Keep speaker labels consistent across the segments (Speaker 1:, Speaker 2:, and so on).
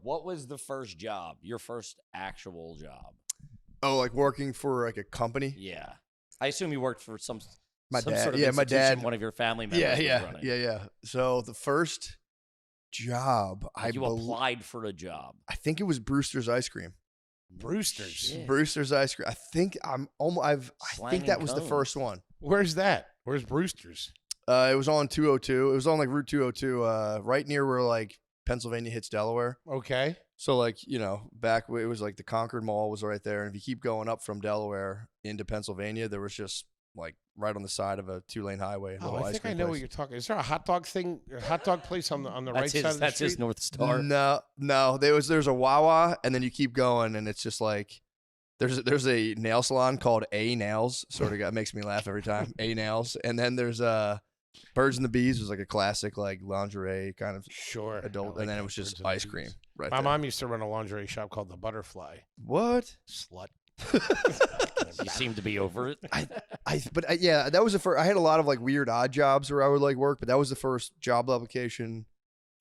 Speaker 1: what was the first job? Your first actual job?
Speaker 2: Oh, like working for like a company?
Speaker 1: Yeah. I assume you worked for some
Speaker 2: My dad.
Speaker 1: sort of
Speaker 2: Yeah, my
Speaker 1: institution
Speaker 2: dad.
Speaker 1: one of your family members was running.
Speaker 2: Yeah. So the first job,
Speaker 1: You applied for a job.
Speaker 2: I think it was Brewster's Ice Cream.
Speaker 3: Brewster's.
Speaker 1: Shit.
Speaker 2: Brewster's Ice Cream. I think I think that was the
Speaker 1: cones.
Speaker 2: first one.
Speaker 3: Where's that? Where's Brewster's?
Speaker 2: It was on 202. It was on like Route 202, right near where like Pennsylvania hits Delaware.
Speaker 3: Okay.
Speaker 2: So like, back it was like the Concord Mall was right there. And if you keep going up from Delaware into Pennsylvania, there was just like right on the side of a 2-lane highway.
Speaker 3: Oh, I think I know what you're talking. Is there a hot dog place on the right side of the street?
Speaker 1: That's his North Star.
Speaker 2: No. There's a Wawa, and then you keep going, and it's just like there's a nail salon called A Nails. Sort of makes me laugh every time. A Nails, and then there's Birds and the Bees was like a classic like lingerie kind of adult, and then it was just ice cream. Right.
Speaker 3: My mom used to run a lingerie shop called the Butterfly.
Speaker 2: What?
Speaker 3: Slut.
Speaker 1: You seem to be over it.
Speaker 2: Yeah, that was the first. I had a lot of like weird odd jobs where I would like work, but that was the first job application.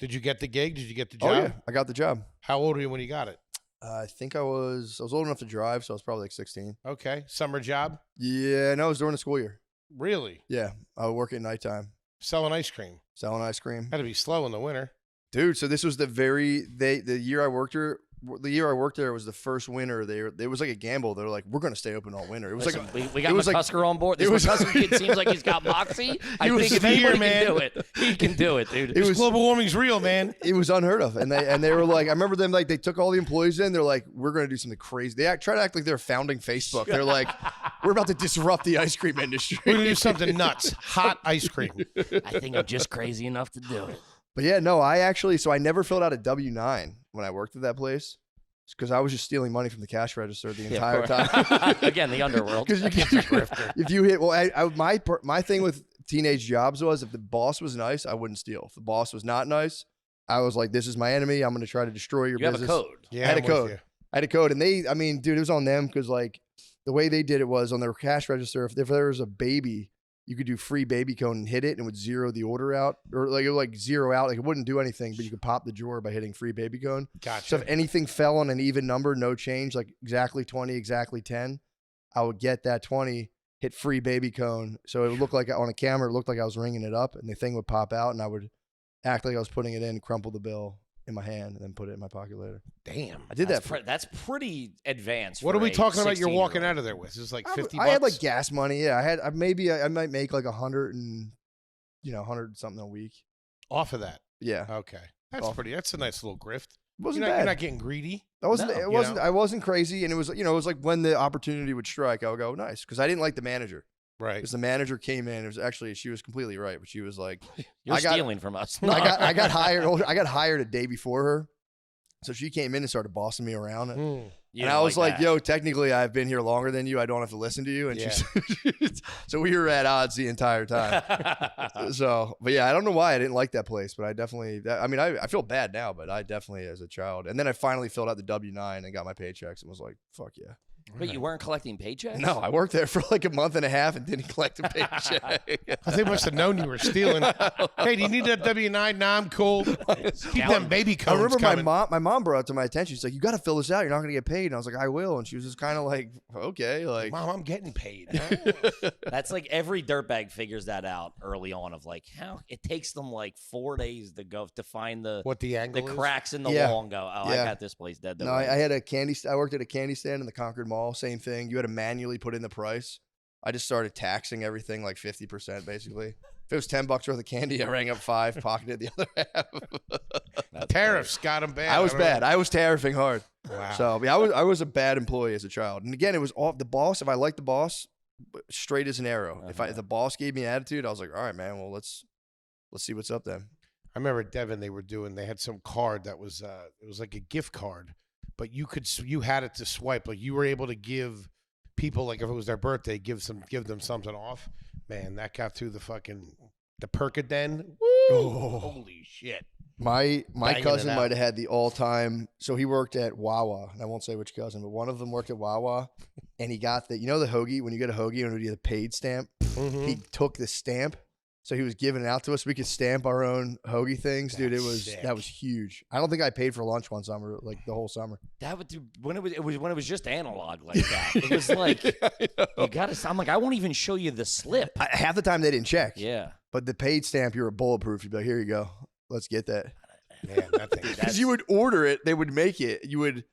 Speaker 3: Did you get the gig? Did you get the job?
Speaker 2: Oh yeah, I got the job.
Speaker 3: How old were you when you got it?
Speaker 2: I think I was old enough to drive, so I was probably like 16.
Speaker 3: Okay, summer job.
Speaker 2: Yeah, no, it was during the school year.
Speaker 3: Really?
Speaker 2: Yeah, I would work at nighttime.
Speaker 3: Selling ice cream.
Speaker 2: Had
Speaker 3: to be slow in the winter.
Speaker 2: Dude, so this was the year I worked here. The year I worked there was the first winter. It was like a gamble. They were like, "We're going to stay open all winter." It was
Speaker 1: we got McCusker on board. This McCusker kid seems like he's got moxie. I think if anybody can do it, he can do it, dude.
Speaker 3: Global warming's real, man.
Speaker 2: It was unheard of, and they were like, I remember them like they took all the employees in. They're like, "We're going to do something crazy." They try to act like they're founding Facebook. They're like, "We're about to disrupt the ice cream industry.
Speaker 3: We're going to do something nuts. Hot ice cream."
Speaker 1: I think I'm just crazy enough to do it.
Speaker 2: But yeah, no, I never filled out a W-9 when I worked at that place. Because I was just stealing money from the cash register the entire time.
Speaker 1: Again, the underworld.
Speaker 2: Because if you hit, my thing with teenage jobs was if the boss was nice, I wouldn't steal. If the boss was not nice, I was like, this is my enemy. I'm going to try to destroy your business.
Speaker 1: You have a code.
Speaker 3: Yeah,
Speaker 2: I had a code. And dude, it was on them because like the way they did it was on their cash register. If there was a baby, you could do free baby cone and hit it and it would zero the order out, or like it would like zero out. Like it wouldn't do anything, but you could pop the drawer by hitting free baby cone.
Speaker 3: Gotcha.
Speaker 2: So if anything fell on an even number, no change, like exactly 20, exactly 10, I would get that 20, hit free baby cone. So it would look like on a camera, it looked like I was ringing it up and the thing would pop out and I would act like I was putting it in, crumple the bill in my hand and then put it in my pocket later.
Speaker 3: Damn.
Speaker 2: I did that.
Speaker 1: That's pretty advanced.
Speaker 3: What are we talking about you're walking out of there with? Is this like 50 bucks?
Speaker 2: I had like gas money. Yeah, I might make like 100 and 100 something a week.
Speaker 3: Off of that?
Speaker 2: Yeah.
Speaker 3: Okay. That's a nice little grift.
Speaker 2: Wasn't bad.
Speaker 3: You're not getting greedy.
Speaker 2: I wasn't crazy. And it was like when the opportunity would strike, I would go, nice. Because I didn't like the manager.
Speaker 3: Right.
Speaker 2: Because the manager came in. It was actually, she was completely right. But she was like,
Speaker 1: you're stealing from us.
Speaker 2: I got hired a day before her. So she came in and started bossing me around. And I was like, yo, technically I've been here longer than you. I don't have to listen to you. And so we were at odds the entire time. But yeah, I don't know why I didn't like that place, but I definitely, I feel bad now, but I definitely as a child. And then I finally filled out the W-9 and got my paychecks and was like, fuck yeah.
Speaker 1: But you weren't collecting paychecks?
Speaker 2: No, I worked there for like a month and a half and didn't collect a paycheck.
Speaker 3: They must have known you were stealing. Hey, do you need that W-9? Nah, I'm cool. Keep them baby cones
Speaker 2: I remember
Speaker 3: coming.
Speaker 2: my mom brought it to my attention. She's like, you got to fill this out. You're not going to get paid. And I was like, I will. And she was just kind of like, okay. Like,
Speaker 3: Mom, I'm getting paid.
Speaker 1: That's like every dirtbag figures that out early on of like how it takes them like 4 days to find the cracks in the wall and go, I got this place dead.
Speaker 2: No, I worked at a candy stand in the Concord Mall. Same thing. You had to manually put in the price. I just started taxing everything like 50% basically. If it was $10 worth of candy, I rang up 5, pocketed the other half.
Speaker 3: Tariffs got them bad.
Speaker 2: I was bad. I was tariffing hard.
Speaker 3: Wow.
Speaker 2: So yeah, I was a bad employee as a child. And again, it was off the boss. If I liked the boss, straight as an arrow. If the boss gave me attitude, I was like, all right, man. Well, let's see what's up then.
Speaker 3: I remember at Devon they had some card that was it was like a gift card. But you had it to swipe. Like you were able to give people, like if it was their birthday, give them something off. Man, that got through the Percoden. Woo!
Speaker 2: Oh.
Speaker 3: Holy shit!
Speaker 2: My cousin might have had the all-time. So he worked at Wawa, and I won't say which cousin, but one of them worked at Wawa, and he got the hoagie. When you get a hoagie, and you get a paid stamp, he took the stamp So he was giving it out to us. We could stamp our own hoagie things, dude. That was huge. I don't think I paid for lunch one summer, like the whole summer.
Speaker 1: That would when it was just analog like that. It was like you got to. I'm like, I won't even show you the slip.
Speaker 2: Half the time they didn't check.
Speaker 1: Yeah,
Speaker 2: but the paid stamp, you were bulletproof. You'd be like, here you go, let's get that.
Speaker 3: Man, that thing.
Speaker 2: Because you would order it, they would make it. You would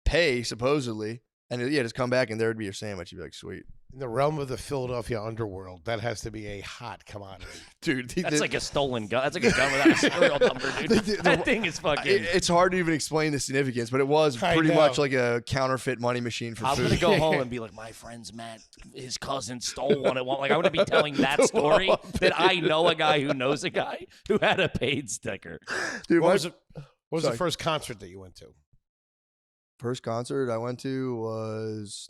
Speaker 2: pay supposedly, and just come back and there would be your sandwich. You'd be like, sweet.
Speaker 3: In the realm of the Philadelphia underworld, that has to be a hot commodity.
Speaker 2: Dude,
Speaker 1: that's like a stolen gun. That's like a gun without a serial number, dude. That thing is fucking...
Speaker 2: It's hard to even explain the significance, but it was pretty much like a counterfeit money machine for food.
Speaker 1: I'm going to go home and be like, my friend's Matt, his cousin stole one at one. Like, I want to be telling that story that I know a guy who knows a guy who had a paid sticker.
Speaker 2: Dude,
Speaker 3: what was the first concert that you went to?
Speaker 2: First concert I went to was...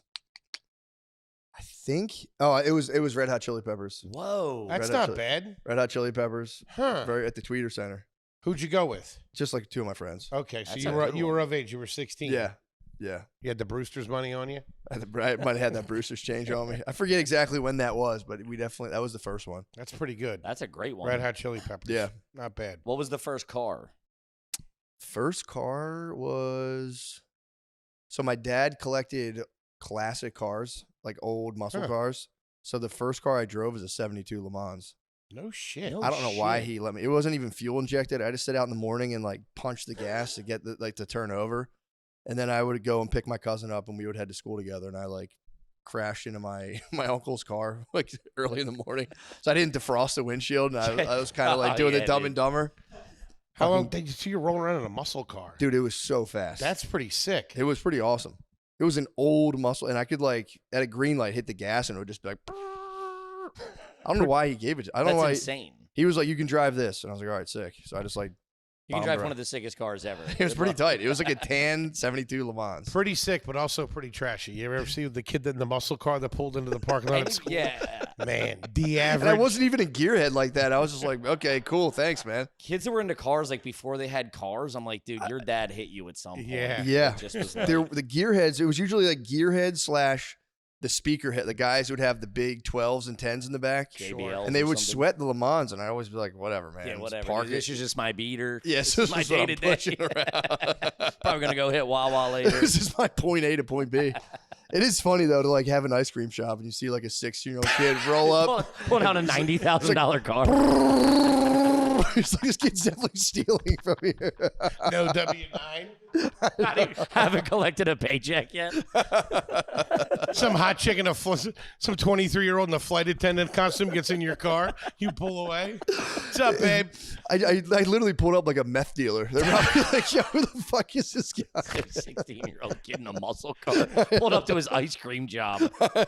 Speaker 2: I think it was Red Hot Chili Peppers.
Speaker 1: Whoa,
Speaker 3: that's not bad.
Speaker 2: Red Hot Chili Peppers,
Speaker 3: huh?
Speaker 2: At the Tweeter Center.
Speaker 3: Who'd you go with?
Speaker 2: Just like two of my friends.
Speaker 3: Okay, so you were of age. You were 16.
Speaker 2: Yeah.
Speaker 3: You had the Brewster's money on you.
Speaker 2: I might have had that Brewster's change on me. I forget exactly when that was, but that was the first one.
Speaker 3: That's pretty good.
Speaker 1: That's a great one.
Speaker 3: Red Hot Chili Peppers.
Speaker 2: Yeah,
Speaker 3: not bad.
Speaker 1: What was the first car?
Speaker 2: First car was so my dad collected classic cars, like old muscle cars. So the first car I drove was a 72 Le Mans.
Speaker 3: No shit.
Speaker 2: I don't know why he let me. It wasn't even fuel injected. I just sit out in the morning and like punch the gas to get to turn over. And then I would go and pick my cousin up and we would head to school together. And I like crashed into my uncle's car like early in the morning. So I didn't defrost the windshield. And I was kind of like doing the Dumb and Dumber.
Speaker 3: How long did you see you rolling around in a muscle car?
Speaker 2: Dude, it was so fast.
Speaker 3: That's pretty sick.
Speaker 2: It was pretty awesome. It was an old muscle, and I could like at a green light hit the gas, and it would just be like. I don't know why he gave it. I don't know why.
Speaker 1: That's insane.
Speaker 2: He was like, "You can drive this," and I was like, "All right, sick." So I just like.
Speaker 1: You can drive one of the sickest cars ever.
Speaker 2: It was pretty tight. It was like a tan 72 Le Mans.
Speaker 3: Pretty sick, but also pretty trashy. You ever see the kid in the muscle car that pulled into the parking lot at school?
Speaker 1: Yeah.
Speaker 3: Man, the average.
Speaker 2: And I wasn't even a gearhead like that. I was just like, okay, cool, thanks, man.
Speaker 1: Kids that were into cars like before they had cars, I'm like, dude, your dad hit you at some point.
Speaker 2: Yeah.
Speaker 1: Just was like,
Speaker 2: the gearheads, it was usually like gearhead / the speaker hit. The guys would have the big 12s and 10s in the back.
Speaker 1: JBLs
Speaker 2: and they would
Speaker 1: something.
Speaker 2: sweat the Le Mans, and I'd always be like, whatever, man.
Speaker 1: Yeah, whatever.
Speaker 2: Park
Speaker 1: This is just my beater.
Speaker 2: Yes,
Speaker 1: this is my day-to-day. Probably going to go hit Wawa later.
Speaker 2: This is my point A to point B. It is funny, though, to like have an ice cream shop, and you see like a 16-year-old kid roll up.
Speaker 1: Pull down a $90,000 car.
Speaker 2: It's like, this kid's definitely stealing from here.
Speaker 3: No W-9.
Speaker 1: Haven't collected a paycheck yet.
Speaker 3: Some hot chick in some 23-year-old in a flight attendant costume gets in your car. You pull away. What's up, babe?
Speaker 2: I literally pulled up like a meth dealer. They're probably like, yo, who the fuck is this guy?
Speaker 1: 16-year-old kid in a muscle car pulled up to his ice cream job.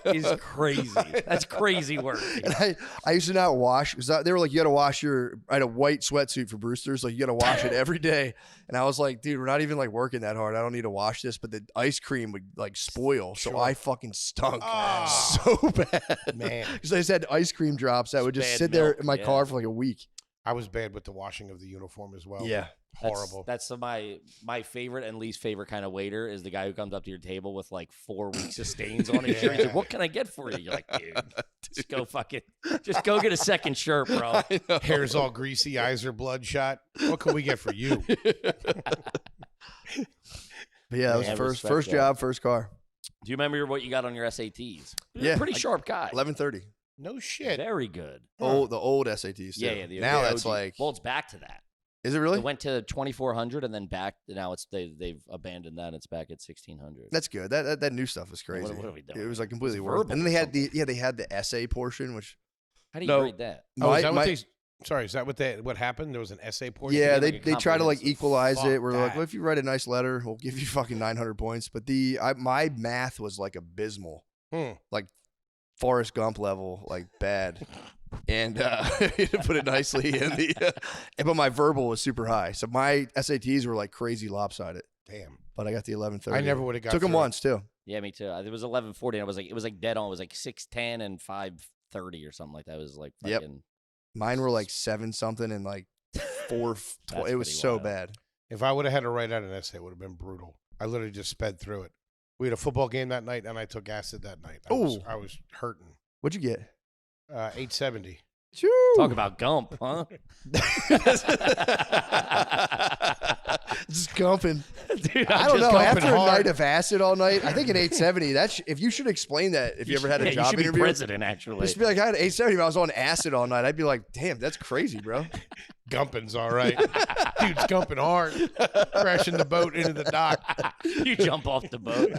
Speaker 1: Is crazy. That's crazy work.
Speaker 2: And I used to not wash because they were like, you got to wash I had a white sweatsuit for Brewster's, like you got to wash it every day. And I was like, dude, we're not even like working that hard. I don't need to wash this. But the ice cream would like spoil, so I fucking stunk so bad, man. Because I just had ice cream drops that would just sit there in my car for like a week.
Speaker 3: I was bad with the washing of the uniform as well.
Speaker 2: Yeah.
Speaker 3: Horrible.
Speaker 1: That's my favorite and least favorite kind of waiter is the guy who comes up to your table with like 4 weeks of stains on his shirt. He's like, what can I get for you? You're like, dude, just go get a second shirt, bro.
Speaker 3: Hair's all greasy, eyes are bloodshot. What can we get for you?
Speaker 2: But yeah, that was first job, first car.
Speaker 1: Do you remember what you got on your SATs?
Speaker 2: You're
Speaker 1: a pretty sharp guy.
Speaker 2: 1130.
Speaker 3: No shit.
Speaker 1: Very good.
Speaker 2: Oh, the old SATs. Too.
Speaker 1: Yeah.
Speaker 2: Now that's like.
Speaker 1: Well, it's back to that.
Speaker 2: Is it really?
Speaker 1: It went to 2,400 and then back. Now they've abandoned that. It's back at 1,600.
Speaker 2: That's good. That new stuff was crazy.
Speaker 1: What are we doing?
Speaker 2: It was like completely worth it. And then they had the essay portion, which.
Speaker 1: How do you grade that?
Speaker 3: Is that what happened? There was an essay portion.
Speaker 2: Yeah, they try to like equalize it. We're like, well, if you write a nice letter, we'll give you fucking 900 points. But my math was like abysmal, like Forrest Gump level, like bad. And to put it nicely, but my verbal was super high. So my SATs were like crazy lopsided.
Speaker 3: Damn.
Speaker 2: But I got the 1130.
Speaker 3: I never would have got.
Speaker 2: Took them once too.
Speaker 1: Yeah, me too. It was 1140. And it was like dead on. It was like 610 and 530 or something like that. It was like fucking.
Speaker 2: Yep. Mine were like 7 something and like 4. It was so
Speaker 1: wild.
Speaker 2: bad.
Speaker 3: If I would have had to write out an essay, it would have been brutal. I literally just sped through it. We had a football game that night, and I took acid that night. I was hurting.
Speaker 2: What'd you get?
Speaker 3: 870.
Speaker 1: Talk about Gump, huh?
Speaker 2: Just gumping.
Speaker 1: Dude,
Speaker 2: I don't know.
Speaker 3: gumping
Speaker 2: After a
Speaker 3: hard.
Speaker 2: night of acid all night, I think an 870. If you should explain that if you ever had a
Speaker 1: you
Speaker 2: job
Speaker 1: should
Speaker 2: interview.
Speaker 1: be president, actually.
Speaker 2: Just be like, I had 870, but I was on acid all night. I'd be like, damn, that's crazy, bro.
Speaker 3: Gumping's all right. Dude's gumping hard, crashing the boat into the dock.
Speaker 1: You jump off the boat.